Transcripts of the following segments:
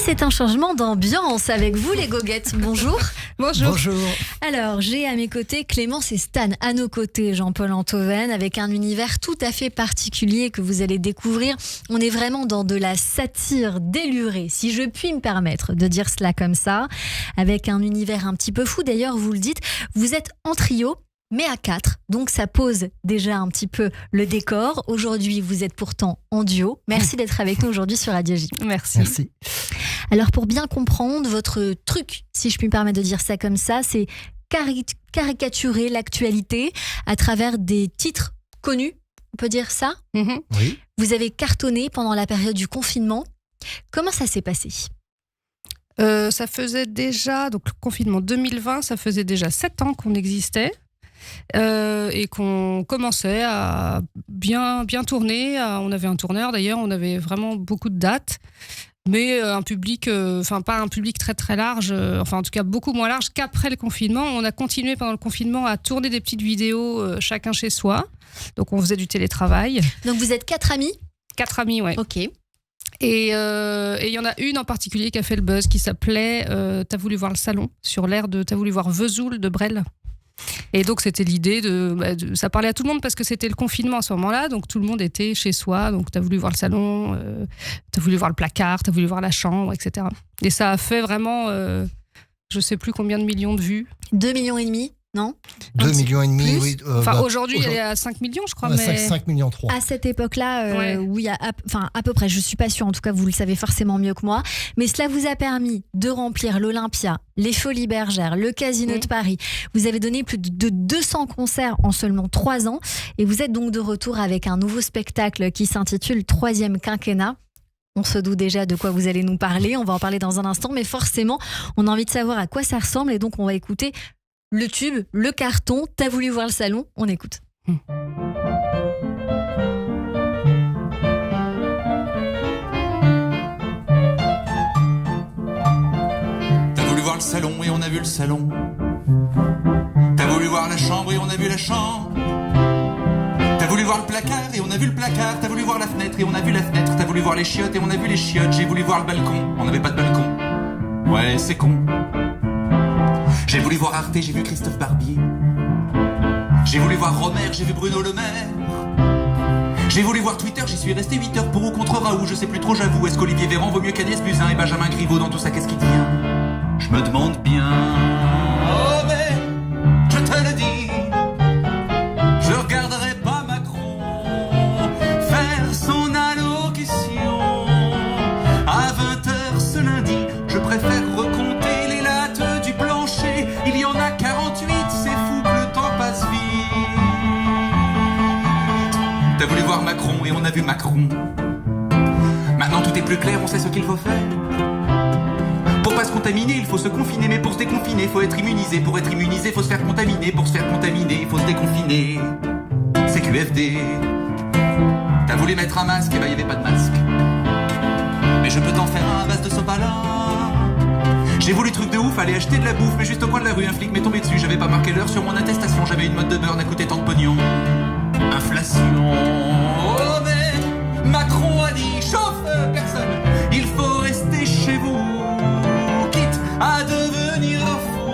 c'est un changement d'ambiance avec vous les goguettes. Bonjour. Bonjour. Alors, j'ai à mes côtés Clémence et Stan. À nos côtés, Jean-Paul Enthoven, avec un univers tout à fait particulier que vous allez découvrir. On est vraiment dans de la satire délurée, si je puis me permettre de dire cela comme ça, avec un univers un petit peu fou. D'ailleurs, vous le dites, vous êtes en trio, mais à 4, donc ça pose déjà un petit peu le décor. Aujourd'hui, vous êtes pourtant en duo. Merci d'être avec nous aujourd'hui sur Radio J. Merci. Alors pour bien comprendre, votre truc, si je puis me permettre de dire ça comme ça, c'est caricaturer l'actualité à travers des titres connus, on peut dire ça ? Oui. Vous avez cartonné pendant la période du confinement. Comment ça s'est passé ? Ça faisait déjà, donc le confinement 2020, ça faisait déjà 7 ans qu'on existait. Et qu'on commençait à bien tourner. On avait un tourneur d'ailleurs, on avait vraiment beaucoup de dates, mais un public, pas un public très très large, en tout cas beaucoup moins large qu'après le confinement. On a continué pendant le confinement à tourner des petites vidéos chacun chez soi, donc on faisait du télétravail. Donc vous êtes 4 amis ? 4 amis, ouais. Ok. Et il y en a une en particulier qui a fait le buzz, qui s'appelait T'as voulu voir le salon, sur l'air de T'as voulu voir Vesoul de Brel. Et donc c'était l'idée ça parlait à tout le monde parce que c'était le confinement à ce moment-là, donc tout le monde était chez soi, donc t'as voulu voir le salon, t'as voulu voir le placard, t'as voulu voir la chambre, etc. Et ça a fait vraiment je sais plus combien de millions de vues. 2,5 millions, non ? 2,5 millions, plus. oui. Aujourd'hui elle est à 5 millions je crois. Ouais, mais 5 millions 3. À cette époque-là, Ouais. oui, à peu près, je suis pas sûre, en tout cas vous le savez forcément mieux que moi, mais cela vous a permis de remplir l'Olympia, les Folies Bergères, le Casino de Paris. Vous avez donné plus de 200 concerts en seulement 3 ans et vous êtes donc de retour avec un nouveau spectacle qui s'intitule Troisième quinquennat. On se doute déjà de quoi vous allez nous parler, on va en parler dans un instant, mais forcément on a envie de savoir à quoi ça ressemble et donc on va écouter le tube, le carton. T'as voulu voir le salon ? On écoute. T'as voulu voir le salon et on a vu le salon. T'as voulu voir la chambre et on a vu la chambre. T'as voulu voir le placard et on a vu le placard. T'as voulu voir la fenêtre et on a vu la fenêtre. T'as voulu voir les chiottes et on a vu les chiottes. J'ai voulu voir le balcon, on n'avait pas de balcon. Ouais, c'est con. J'ai voulu voir Arte, j'ai vu Christophe Barbier. J'ai voulu voir Romer, j'ai vu Bruno Le Maire. J'ai voulu voir Twitter, j'y suis resté 8 heures pour ou contre Raoult, je sais plus trop, j'avoue. Est-ce qu'Olivier Véran vaut mieux qu'Agnès Buzyn et Benjamin Griveaux dans tout ça, qu'est-ce qui tient ? Je me demande bien. Oh mais, je te le dis, je regarderai pas Macron faire son allocution à 20h ce lundi. Je préfère recompter les lattes du plancher. Il y en a 48, c'est fou que le temps passe vite. T'as voulu voir Macron et on a vu Macron. Maintenant tout est plus clair, on sait ce qu'il faut faire. Pour pas se contaminer, il faut se confiner. Mais pour se déconfiner, faut être immunisé. Pour être immunisé, faut se faire contaminer. Pour se faire contaminer, il faut se déconfiner. C'est QFD. T'as voulu mettre un masque, et bah y'avait pas de masque. Mais je peux t'en faire un à base de sopalin. J'ai voulu truc de ouf, aller acheter de la bouffe. Mais juste au coin de la rue, un flic m'est tombé dessus. J'avais pas marqué l'heure sur mon attestation. J'avais une mode de beurre, n'a coûté tant de pognon. Inflation. Oh mais Macron a dit chauffe personne. Il faut rester chez vous. Quitte à devenir fou.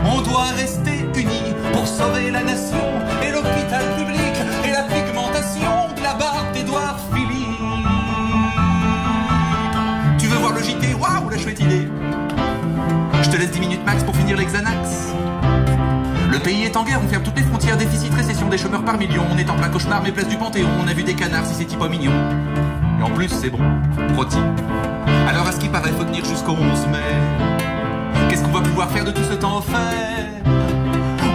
On doit rester unis pour sauver la nation. Et l'hôpital public et la pigmentation de la barbe d'Édouard Philippe. Tu veux voir le JT? Waouh, la chouette idée. Je te laisse 10 minutes max pour finir les Xanax. Le pays est en guerre, on ferme toutes les frontières, déficit, récession, des chômeurs par millions. On est en plein cauchemar, mais place du Panthéon, on a vu des canards, si c'est pas mignon. Et en plus, c'est bon, rôti. Alors à ce qui paraît, faut tenir jusqu'au 11 mai. Qu'est-ce qu'on va pouvoir faire de tout ce temps offert?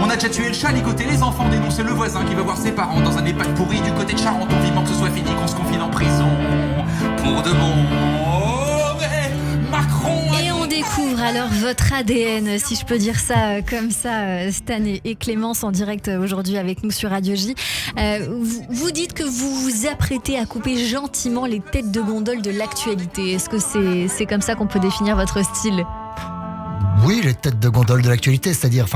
On a déjà tué le chat, ligoté les enfants, dénoncé le voisin qui va voir ses parents dans un EHPAD pourri du côté de Charente. On vivement que ce soit fini, qu'on se confine en prison. Pour de bon. Oh, mais Macron. Et on découvre alors votre ADN, si je peux dire ça comme ça, Stan et Clémence en direct aujourd'hui avec nous sur Radio J. Vous dites que vous vous apprêtez à couper gentiment les têtes de gondole de l'actualité. Est-ce que c'est comme ça qu'on peut définir votre style ? Oui, les têtes de gondole de l'actualité, c'est-à-dire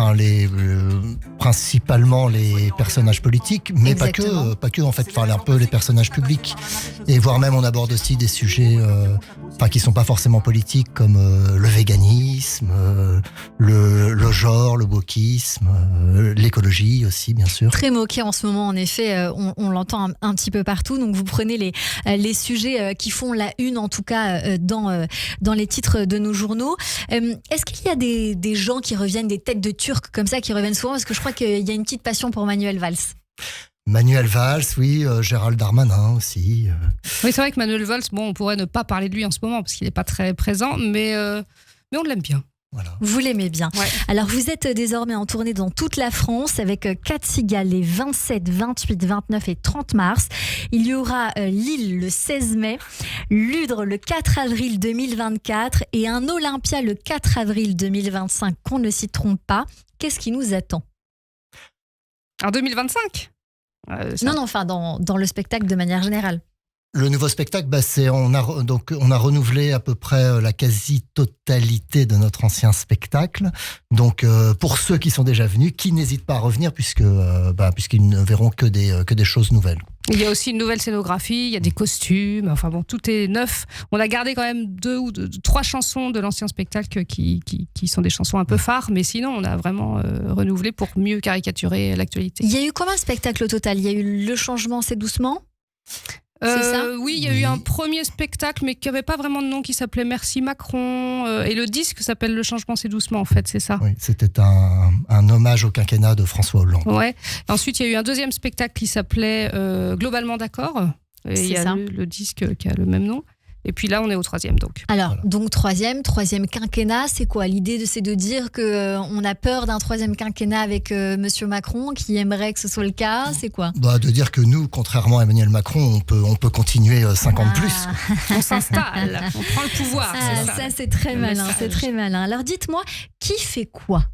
principalement les personnages politiques, mais pas que en fait, un peu les personnages publics. Et voire même on aborde aussi des sujets qui sont pas forcément politiques, comme le véganisme, le genre, le wokisme, l'écologie aussi, bien sûr. Très moqué en ce moment, en effet, on l'entend un petit peu partout. Donc vous prenez les sujets qui font la une, en tout cas dans les titres de nos journaux. Est-ce qu'il y a des gens qui reviennent, des têtes de Turcs comme ça, qui reviennent souvent? Parce que je crois qu'il y a une petite passion pour Manuel Valls. Manuel Valls, oui, Gérald Darmanin aussi. Oui, c'est vrai que Manuel Valls, on pourrait ne pas parler de lui en ce moment parce qu'il n'est pas très présent, mais on l'aime bien. Voilà. Vous l'aimez bien. Ouais. Alors vous êtes désormais en tournée dans toute la France avec Cat Cigale les 27, 28, 29 et 30 mars. Il y aura Lille le 16 mai, Ludre le 4 avril 2024 et un Olympia le 4 avril 2025 qu'on ne s'y trompe pas. Qu'est-ce qui nous attend? En 2025 Non, enfin dans le spectacle de manière générale. Le nouveau spectacle, on a renouvelé à peu près la quasi-totalité de notre ancien spectacle. Donc, pour ceux qui sont déjà venus, qui n'hésitent pas à revenir, puisqu'ils ne verront que des choses nouvelles. Il y a aussi une nouvelle scénographie, il y a des costumes, tout est neuf. On a gardé quand même 2 ou 3 chansons de l'ancien spectacle qui sont des chansons un peu phares, mais sinon on a vraiment renouvelé pour mieux caricaturer l'actualité. Il y a eu combien de spectacles au total? Il y a eu Le Changement, c'est doucement? C'est ça? Oui, il y a eu un premier spectacle, mais qui n'avait pas vraiment de nom, qui s'appelait Merci Macron. Et le disque s'appelle Le Changement, c'est doucement, en fait, c'est ça. Oui, c'était un hommage au quinquennat de François Hollande. Ouais. Ensuite, il y a eu un deuxième spectacle qui s'appelait Globalement d'accord. Et il y a le disque qui a le même nom. Et puis là, on est au 3e, donc. Alors, Voilà. donc troisième quinquennat, c'est quoi? L'idée, c'est de dire qu'on a peur d'un 3e quinquennat avec Monsieur Macron, qui aimerait que ce soit le cas, c'est quoi? De dire que nous, contrairement à Emmanuel Macron, on peut continuer 5 ans de plus. On s'installe, on prend le pouvoir. c'est ça. Ça, c'est très Le malin, message. c'est très malin. Alors, dites-moi, qui fait quoi?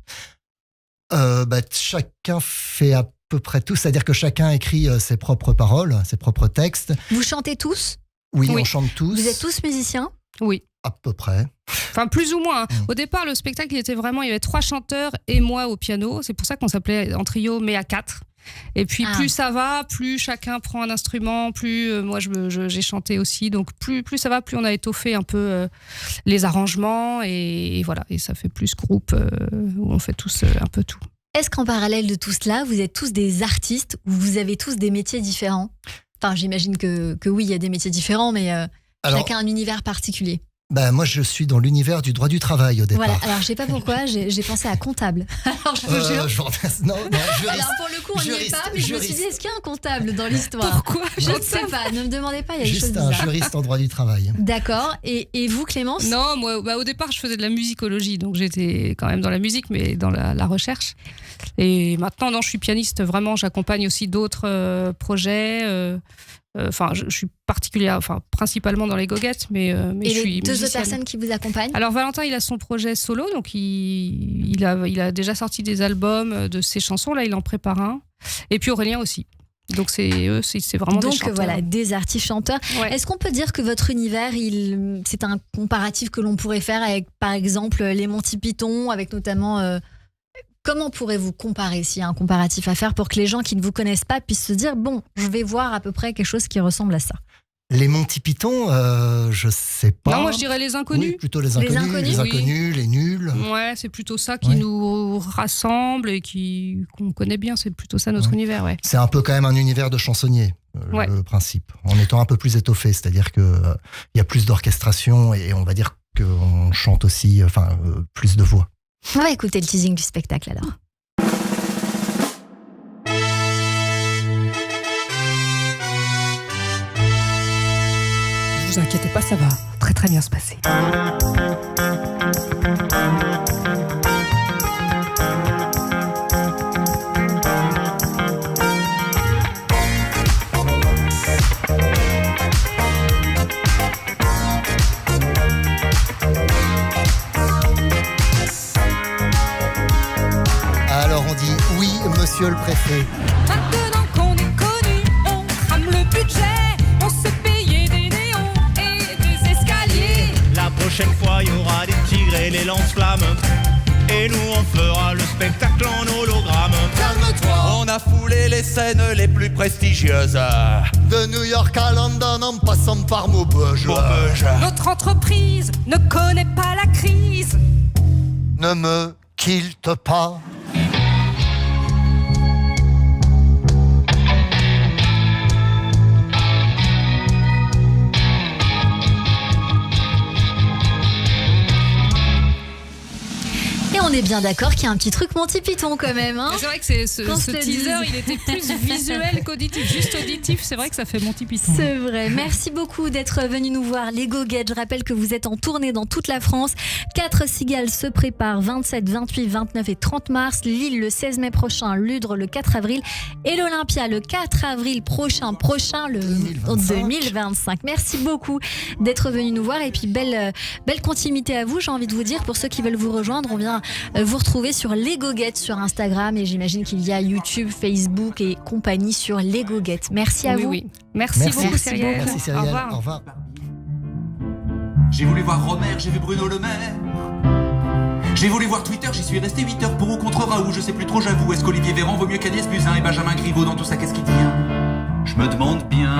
Chacun fait à peu près tout, c'est-à-dire que chacun écrit ses propres paroles, ses propres textes. Vous chantez tous? Oui, Oui. on chante tous. Vous êtes tous musiciens? Oui. À peu près. Enfin, plus ou moins. Au départ, le spectacle, il y avait 3 chanteurs et moi au piano. C'est pour ça qu'on s'appelait en trio, mais à 4. Et puis, plus ça va, plus chacun prend un instrument, plus moi, j'ai chanté aussi. Donc, plus ça va, plus on a étoffé un peu les arrangements. Et voilà. Et ça fait plus groupe où on fait tous un peu tout. Est-ce qu'en parallèle de tout cela, vous êtes tous des artistes ou vous avez tous des métiers différents? Enfin, j'imagine que oui, il y a des métiers différents, mais chacun un univers particulier. Moi, je suis dans l'univers du droit du travail au départ. Voilà, alors je sais pas pourquoi, j'ai pensé à comptable. Alors je vous jure. Je vous remercie. Non, juriste. Alors pour le coup, on n'y est Juriste, pas, mais je me suis dit, est-ce qu'il y a un comptable dans l'histoire? Pourquoi? Je ne sais pas, ne me demandez pas, il y a des choses Juste un bizarres. juriste en droit du travail. D'accord, et vous Clémence? Non, moi, au départ, je faisais de la musicologie, donc j'étais quand même dans la musique, mais dans la recherche. Et maintenant, non, je suis pianiste, vraiment, j'accompagne aussi d'autres projets. Je suis principalement dans les goguettes, mais je suis les 2 autres musicienne. personnes qui vous accompagnent? Alors Valentin, il a son projet solo, donc il a déjà sorti des albums de ses chansons, là il en prépare un. Et puis Aurélien aussi. Donc c'est vraiment des chanteurs. Donc voilà, des artistes chanteurs. Ouais. Est-ce qu'on peut dire que votre univers, c'est un comparatif que l'on pourrait faire avec, par exemple, les Monty Python, avec notamment... Comment pourrez-vous comparer, s'il y a un comparatif à faire, pour que les gens qui ne vous connaissent pas puissent se dire, bon, je vais voir à peu près quelque chose qui ressemble à ça? Les Monty Python, je sais pas. Non, moi je dirais les inconnus. Oui, plutôt les inconnus. Oui. Les nuls. Ouais, c'est plutôt ça qui nous rassemble et qu'on connaît bien. C'est plutôt ça notre univers, ouais. C'est un peu quand même un univers de chansonnier, le principe. En étant un peu plus étoffé, c'est-à-dire qu'il y a plus d'orchestration et on va dire qu'on chante aussi plus de voix. On va écouter le teasing du spectacle alors. Ne vous inquiétez pas, ça va très très bien se passer. Alors on dit oui, monsieur le préfet. Maintenant qu'on est connu, on crame le budget, on se payait des néons et des escaliers. La prochaine fois, il y aura des tigres et les lance-flammes. Et nous on fera le spectacle en hologramme. Calme-toi. On a foulé les scènes les plus prestigieuses. De New York à London en passant par Maubeuge. Notre entreprise ne connaît pas la crise. Ne me quitte pas. Et on est bien d'accord qu'il y a un petit truc Monty Python quand même. Hein, C'est vrai que ce Qu'on se le teaser, dise. il était plus visuel qu'auditif. Juste auditif, c'est vrai que ça fait Monty Python. c'est vrai. Merci beaucoup d'être venu nous voir, les Goguettes. Je rappelle que vous êtes en tournée dans toute la France. 4 cigales se préparent 27, 28, 29 et 30 mars. Lille le 16 mai prochain, Ludre le 4 avril et l'Olympia le 4 avril prochain le 2025. Merci beaucoup d'être venu nous voir et puis belle continuité à vous. J'ai envie de vous dire, pour ceux qui veulent vous rejoindre, on vient vous retrouver sur Les Goguettes sur Instagram et j'imagine qu'il y a YouTube, Facebook et compagnie sur Les Goguettes. Merci à vous. Oui. Merci beaucoup, Merci Cyrielle. Merci Au Cyrielle. revoir. Au revoir. J'ai voulu voir Romer, j'ai vu Bruno Le Maire. J'ai voulu voir Twitter, j'y suis resté 8 heures pour ou contre Raoult, je sais plus trop, j'avoue. Est-ce qu'Olivier Véran vaut mieux qu'Agnès Buzyn et Benjamin Griveaux dans tout ça, qu'est-ce qu'il dit, hein? Je me demande bien